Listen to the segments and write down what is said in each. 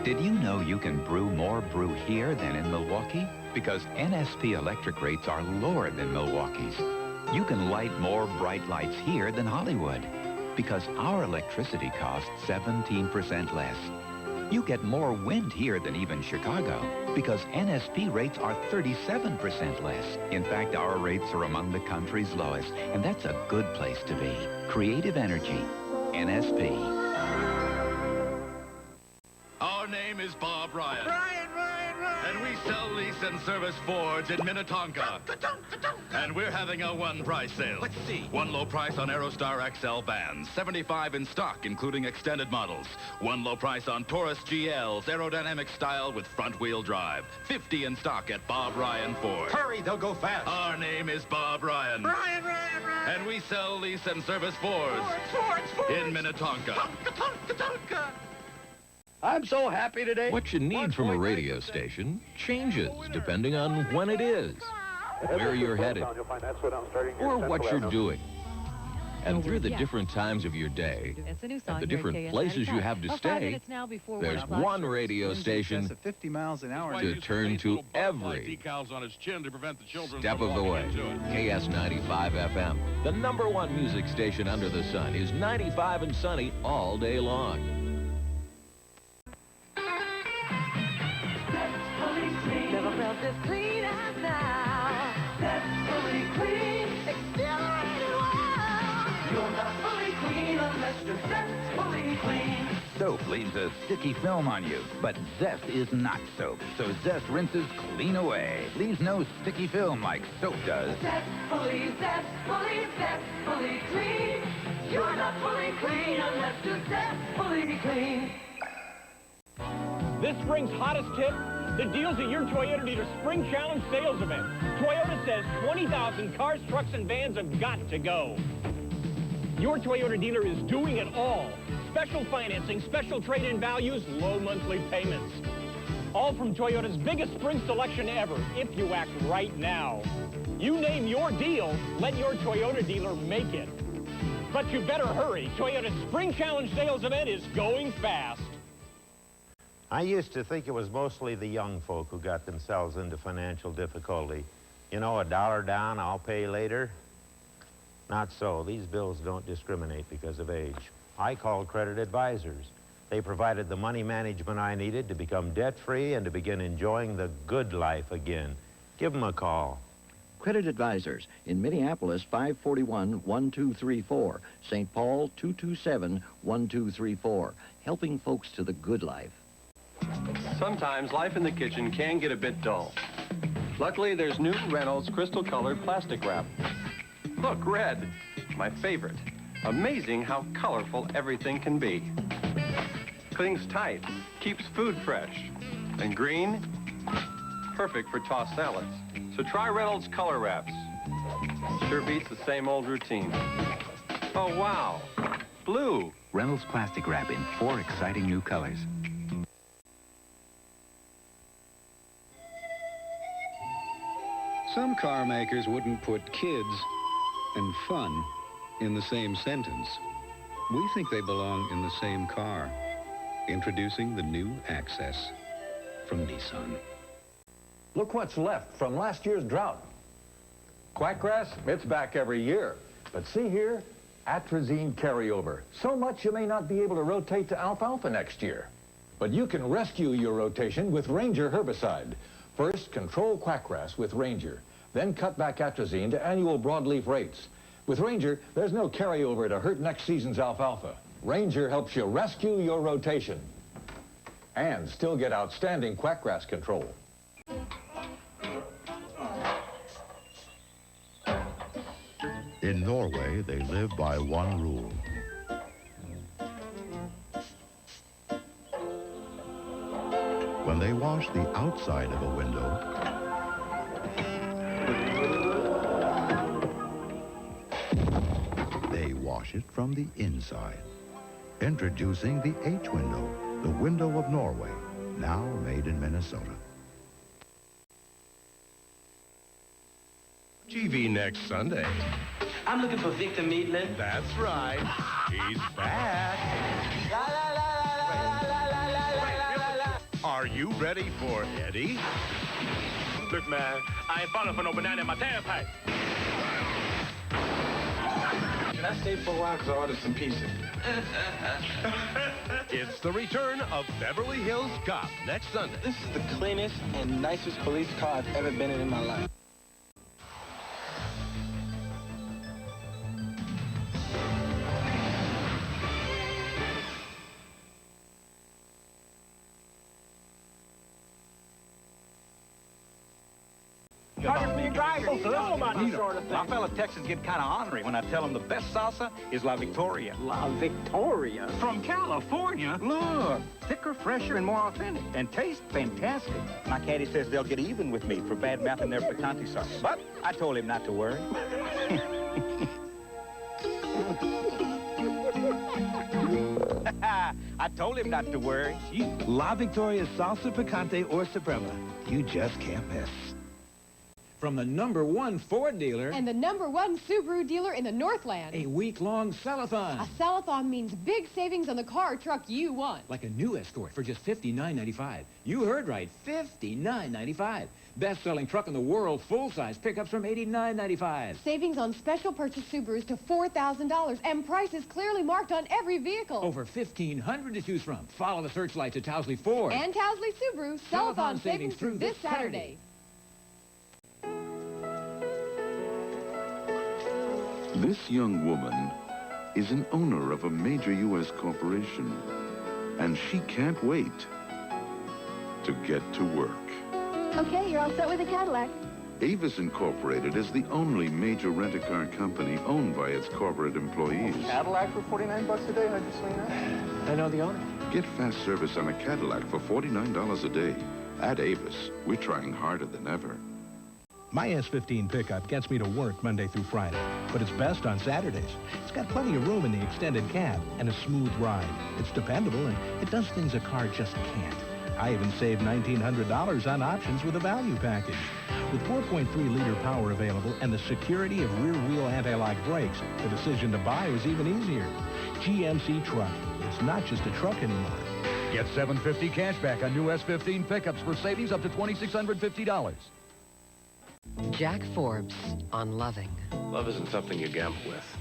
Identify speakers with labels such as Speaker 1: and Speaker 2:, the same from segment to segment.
Speaker 1: Did you know you can brew more brew here than in Milwaukee? Because NSP electric rates are lower than Milwaukee's. You can light more bright lights here than Hollywood. Because our electricity costs 17% less. You get more wind here than even Chicago. Because NSP rates are 37% less. In fact, our rates are among the country's lowest. And that's a good place to be. Creative Energy. NSP.
Speaker 2: Our name is Bob Ryan. And we sell, lease, and service Fords in Minnetonka. And we're having a one-price sale.
Speaker 3: Let's see.
Speaker 2: One low price on Aerostar XL vans. 75 in stock, including extended models. One low price on Taurus GLs, aerodynamic style with front-wheel drive. 50 in stock at Bob Ryan Ford.
Speaker 3: Hurry, they'll go fast.
Speaker 2: Our name is Bob Ryan.
Speaker 3: Ryan.
Speaker 2: And we sell, lease, and service Fords.
Speaker 3: Fords.
Speaker 2: In Minnetonka.
Speaker 3: Tonka.
Speaker 4: I'm so happy today.
Speaker 5: What you need from a radio station changes depending on when it is, where you're headed, or what you're doing. And through the different times of your day, and the different places you have to stay, there's one radio station to turn to every step of the way. KS95 FM, the #1 music station under the sun, is 95 and sunny all day long.
Speaker 6: Never felt this clean as now. That's fully clean, accelerated wow. You're not fully clean unless you're Zest fully clean.
Speaker 1: Soap leaves a sticky film on you, but Zest is not soap. So Zest rinses clean away. Leaves no sticky film like soap does.
Speaker 6: Zest fully clean. You're not fully clean unless you're Zest fully clean.
Speaker 7: This spring's hottest tip, the deals at your Toyota dealer Spring Challenge sales event. Toyota says 20,000 cars, trucks, and vans have got to go. Your Toyota dealer is doing it all. Special financing, special trade-in values, low monthly payments. All from Toyota's biggest spring selection ever, if you act right now. You name your deal, let your Toyota dealer make it. But you better hurry. Toyota's Spring Challenge sales event is going fast.
Speaker 8: I used to think it was mostly the young folk who got themselves into financial difficulty. You know, $1 down, I'll pay later. Not so. These bills don't discriminate because of age. I called Credit Advisors. They provided the money management I needed to become debt-free and to begin enjoying the good life again. Give them a call.
Speaker 4: Credit Advisors in Minneapolis, 541-1234. St. Paul, 227-1234. Helping folks to the good life.
Speaker 9: Sometimes life in the kitchen can get a bit dull. Luckily, there's new Reynolds crystal-colored plastic wrap. Look, red, my favorite. Amazing how colorful everything can be. Clings tight, keeps food fresh. And green, perfect for tossed salads. So try Reynolds color wraps. Sure beats the same old routine. Oh, wow, blue.
Speaker 1: Reynolds plastic wrap in 4 exciting new colors.
Speaker 10: Some car makers wouldn't put kids and fun in the same sentence. We think they belong in the same car. Introducing the new Access from Nissan.
Speaker 11: Look what's left from last year's drought. Quackgrass, it's back every year. But see here, atrazine carryover. So much you may not be able to rotate to alfalfa next year. But you can rescue your rotation with Ranger herbicide. First, control quackgrass with Ranger. Then cut back atrazine to annual broadleaf rates. With Ranger, there's no carryover to hurt next season's alfalfa. Ranger helps you rescue your rotation and still get outstanding quackgrass control.
Speaker 12: In Norway, they live by one rule. When they wash the outside of a window, they wash it from the inside. Introducing the H window, the window of Norway, now made in Minnesota.
Speaker 13: TV next Sunday.
Speaker 14: I'm looking for Victor Meatland.
Speaker 13: That's right. He's back. Are you ready for Eddie?
Speaker 7: Look, man, I ain't falling for no banana in my tailpipe.
Speaker 9: Can I stay for a while because I ordered some pizza?
Speaker 13: It's the return of Beverly Hills Cop next Sunday.
Speaker 14: This is the cleanest and nicest police car I've ever been in my life.
Speaker 3: My fellow Texans get kind of ornery when I tell them the best salsa is La Victoria.
Speaker 7: La Victoria?
Speaker 3: From California. Look, thicker, fresher, and more authentic. And taste fantastic. My caddy says they'll get even with me for bad mouthing their Picante sauce. But I told him not to worry. I told him not to worry. La Victoria Salsa, Picante, or Suprema. You just can't miss.
Speaker 15: From the #1 Ford dealer
Speaker 16: and the #1 Subaru dealer in the Northland.
Speaker 15: A week-long sell-a-thon.
Speaker 16: A sell-a-thon means big savings on the car or truck you want.
Speaker 15: Like a new Escort for just $59.95. You heard right, $59.95. Best-selling truck in the world, full-size pickups from $89.95.
Speaker 16: Savings on special purchase Subarus to $4,000 and prices clearly marked on every vehicle.
Speaker 15: Over $1,500 to choose from. Follow the searchlights at Tousley Ford.
Speaker 16: And Tousley Subaru. Sell-a-thon savings through this Saturday.
Speaker 17: This young woman is an owner of a major U.S. corporation, and she can't wait to get to work.
Speaker 18: Okay, you're all set with a Cadillac.
Speaker 17: Avis Incorporated is the only major rent-a-car company owned by its corporate employees.
Speaker 9: Cadillac for $49 a day, how'd you swing that? I know the owner.
Speaker 17: Get fast service on a Cadillac for $49 a day. At Avis, we're trying harder than ever.
Speaker 19: My S15 pickup gets me to work Monday through Friday, but it's best on Saturdays. It's got plenty of room in the extended cab and a smooth ride. It's dependable, and it does things a car just can't. I even saved $1,900 on options with a value package. With 4.3-liter power available and the security of rear-wheel anti-lock brakes, the decision to buy was even easier. GMC Truck. It's not just a truck anymore.
Speaker 11: Get $750 cash back on new S15 pickups for savings up to $2,650.
Speaker 20: Jack Forbes on Loving.
Speaker 9: Love isn't something you gamble with.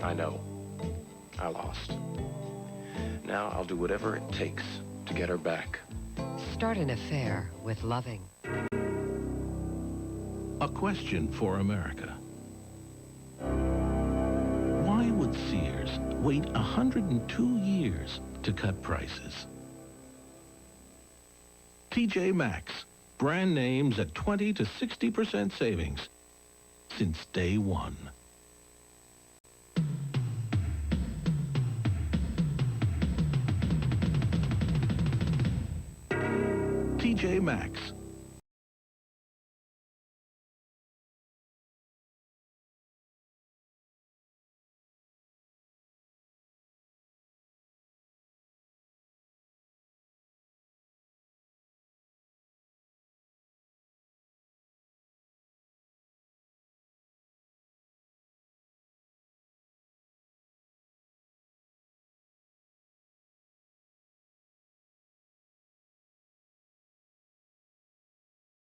Speaker 9: I know. I lost. Now I'll do whatever it takes to get her back.
Speaker 20: Start an affair with Loving.
Speaker 21: A question for America. Why would Sears wait 102 years to cut prices? TJ Maxx. Brand names at 20 to 60% savings since day one. TJ Maxx.